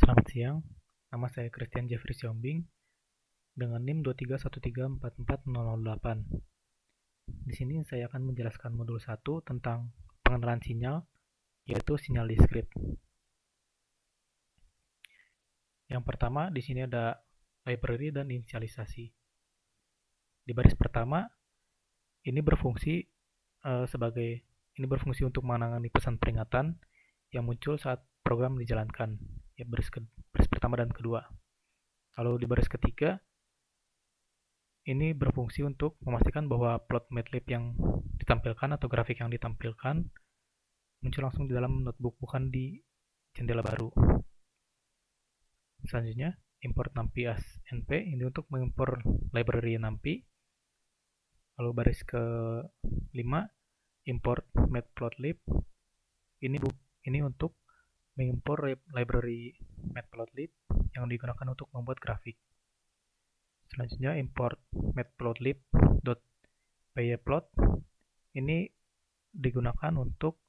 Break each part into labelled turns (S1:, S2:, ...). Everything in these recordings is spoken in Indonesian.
S1: Selamat siang, nama saya Christian Jeffrey Siombing dengan NIM 231344008. Di sini saya akan menjelaskan modul 1 tentang pengenalan sinyal, yaitu sinyal discrete. Yang pertama, di sini ada library dan inisialisasi. Di baris pertama, ini berfungsi untuk menangani pesan peringatan yang muncul saat program dijalankan, ya baris pertama dan kedua. Lalu di baris ketiga, ini berfungsi untuk memastikan bahwa plot MATLAB yang ditampilkan atau grafik yang ditampilkan muncul langsung di dalam notebook, bukan di jendela baru. Selanjutnya, import numpy as np, ini untuk mengimpor library numpy. Lalu baris ke-5, import matplotlib, ini untuk mengimpor library matplotlib yang digunakan untuk membuat grafik. Selanjutnya, import matplotlib.pyplot, ini digunakan untuk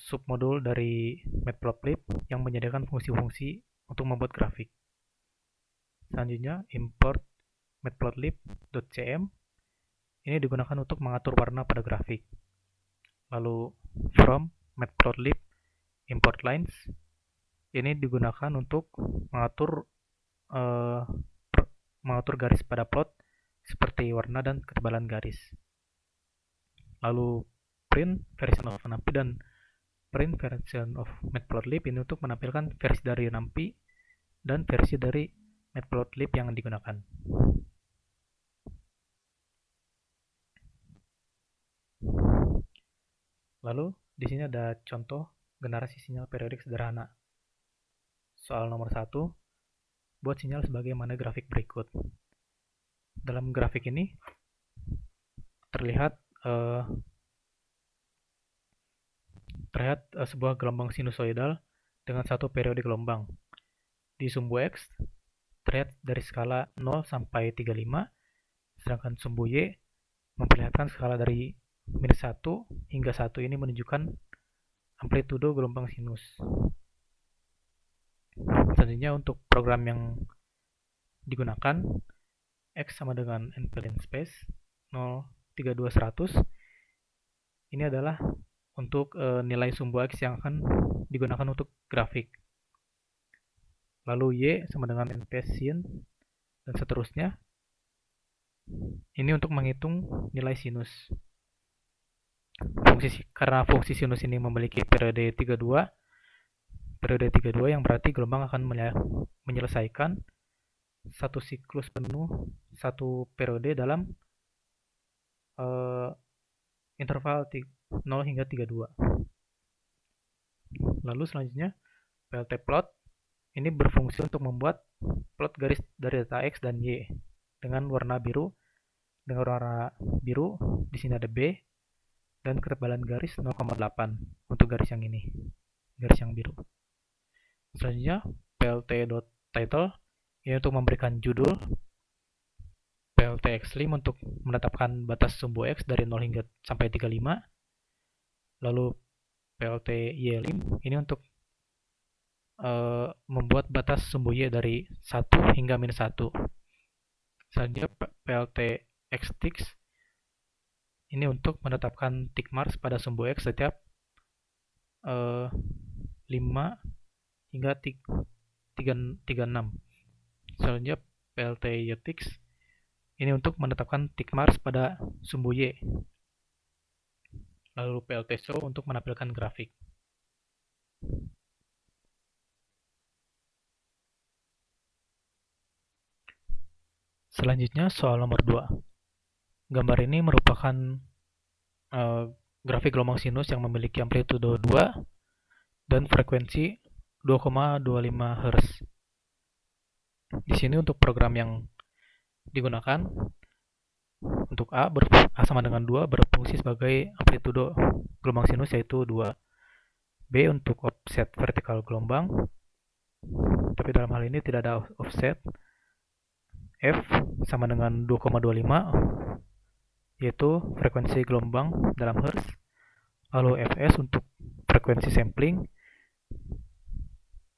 S1: submodul dari matplotlib yang menyediakan fungsi-fungsi untuk membuat grafik. Selanjutnya, import matplotlib.cm, ini digunakan untuk mengatur warna pada grafik. Lalu from matplotlib import lines, ini digunakan untuk mengatur garis pada plot seperti warna dan ketebalan garis. Lalu print version of numpy dan print version of matplotlib, ini untuk menampilkan versi dari numpy dan versi dari matplotlib yang digunakan. Lalu di sini ada contoh generasi sinyal periodik sederhana. Soal nomor 1, buat sinyal sebagaimana grafik berikut. Dalam grafik ini terlihat sebuah gelombang sinusoidal dengan satu periode gelombang. Di sumbu X terlihat dari skala 0 sampai 35, sedangkan sumbu Y memperlihatkan skala dari minus 1 hingga 1, ini menunjukkan amplitudo gelombang sinus. Selanjutnya, untuk program yang digunakan, X sama dengan np linspace 032 100, ini adalah untuk nilai sumbu X yang akan digunakan untuk grafik. Lalu Y sama dengan np sin dan seterusnya, ini untuk menghitung nilai sinus. Karena fungsi sinus ini memiliki periode 32 yang berarti gelombang akan menyelesaikan satu siklus penuh, satu periode dalam interval 0 hingga 32. Lalu selanjutnya, plt plot ini berfungsi untuk membuat plot garis dari data X dan Y dengan warna biru. Dengan warna biru, di sini ada B, dan ketebalan garis 0,8 untuk garis yang ini, garis yang biru. Selanjutnya, plt.title ini untuk memberikan judul, plt.xlim untuk menetapkan batas sumbu X dari 0 hingga sampai 35, lalu plt.ylim ini untuk membuat batas sumbu Y dari 1 hingga minus 1. Selanjutnya, plt.xtix ini untuk menetapkan tick marks pada sumbu X setiap 5 hingga 36. Selanjutnya, plt.ytix ini untuk menetapkan tick marks pada sumbu Y. Lalu plt.show untuk menampilkan grafik. Selanjutnya, soal nomor 2. Gambar ini merupakan grafik gelombang sinus yang memiliki amplitudo 2 dan frekuensi 2,25 Hz. Di sini untuk program yang digunakan, untuk A sama dengan 2 berfungsi sebagai amplitudo gelombang sinus, yaitu 2. B untuk offset vertikal gelombang, tapi dalam hal ini tidak ada offset. F sama dengan 2,25, yaitu frekuensi gelombang dalam Hertz. Lalu Fs untuk frekuensi sampling,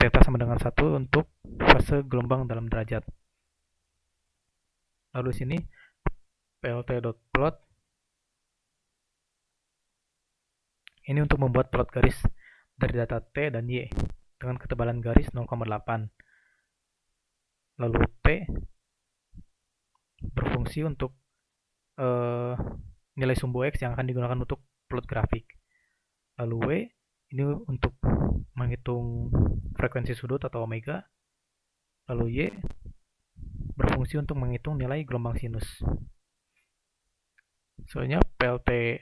S1: theta sama dengan 1 untuk fase gelombang dalam derajat. Lalu di sini plt.plot ini untuk membuat plot garis dari data T dan Y dengan ketebalan garis 0,8. Lalu P berfungsi untuk nilai sumbu X yang akan digunakan untuk plot grafik. Lalu W ini untuk menghitung frekuensi sudut atau omega. Lalu Y berfungsi untuk menghitung nilai gelombang sinus. Soalnya PLT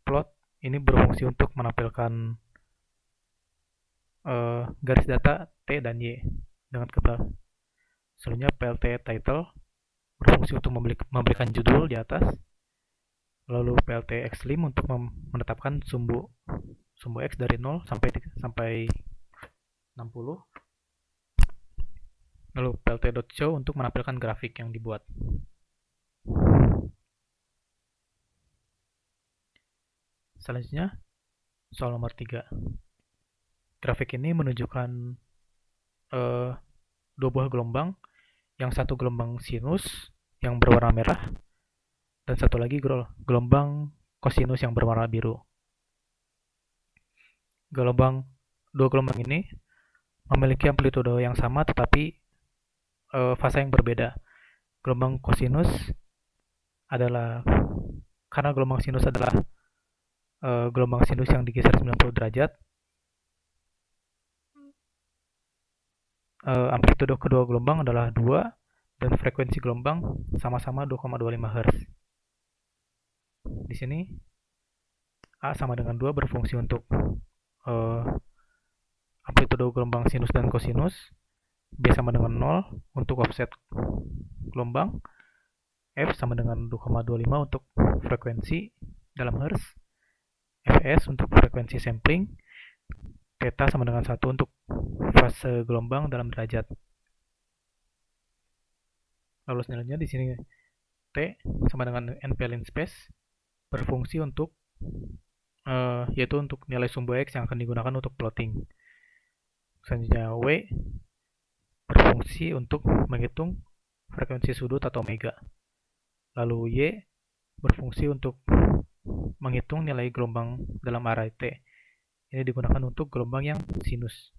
S1: plot ini berfungsi untuk menampilkan garis data T dan Y dengan ketebalan. Selanjutnya PLT title berfungsi untuk memberikan judul di atas. Lalu PLT xlim untuk menetapkan sumbu X dari 0 sampai 60. Lalu plt.show untuk menampilkan grafik yang dibuat. Selanjutnya, soal nomor 3. Grafik ini menunjukkan dua buah gelombang, yang satu gelombang sinus yang berwarna merah, dan satu lagi gelombang kosinus yang berwarna biru. Dua gelombang ini memiliki amplitudo yang sama tetapi fase yang berbeda. Gelombang kosinus adalah karena gelombang sinus adalah gelombang sinus yang digeser 90 derajat. Amplitudo kedua gelombang adalah 2 dan frekuensi gelombang sama-sama 2,25 Hz. Di sini A sama dengan 2 berfungsi untuk amplitudo gelombang sinus dan kosinus. B sama dengan 0 untuk offset gelombang. F sama dengan 2,25 untuk frekuensi dalam Hz. Fs untuk frekuensi sampling. Theta sama dengan 1 untuk fase gelombang dalam derajat. Lalu selanjutnya di sini T sama dengan NP-line space berfungsi untuk yaitu untuk nilai sumbu X yang akan digunakan untuk plotting. Selanjutnya W berfungsi untuk menghitung frekuensi sudut atau omega. Lalu Y berfungsi untuk menghitung nilai gelombang dalam array T. Ini digunakan untuk gelombang yang sinus.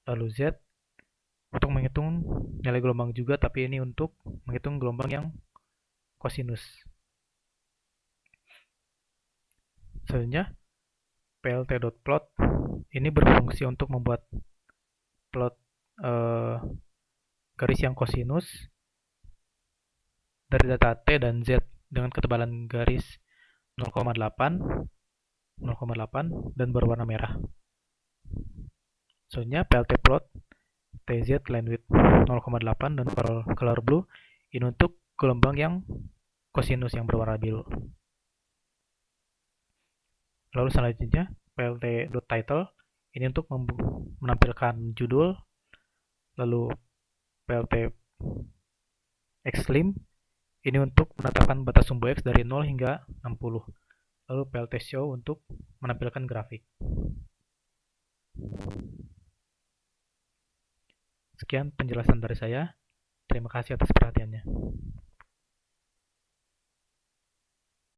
S1: Lalu Z untuk menghitung nilai gelombang juga, tapi ini untuk menghitung gelombang yang kosinus. Selanjutnya plt.plot ini berfungsi untuk membuat plot garis yang kosinus dari data T dan Z dengan ketebalan garis 0,8 dan berwarna merah. Selanjutnya plt plot TZ line width 0,8 dan color blue ini untuk gelombang yang kosinus yang berwarna biru. Lalu selanjutnya plt.title ini untuk menampilkan judul. Lalu plt xlim ini untuk menetapkan batas sumbu X dari 0 hingga 60. Lalu plt show untuk menampilkan grafik. Sekian penjelasan dari saya. Terima kasih atas perhatiannya.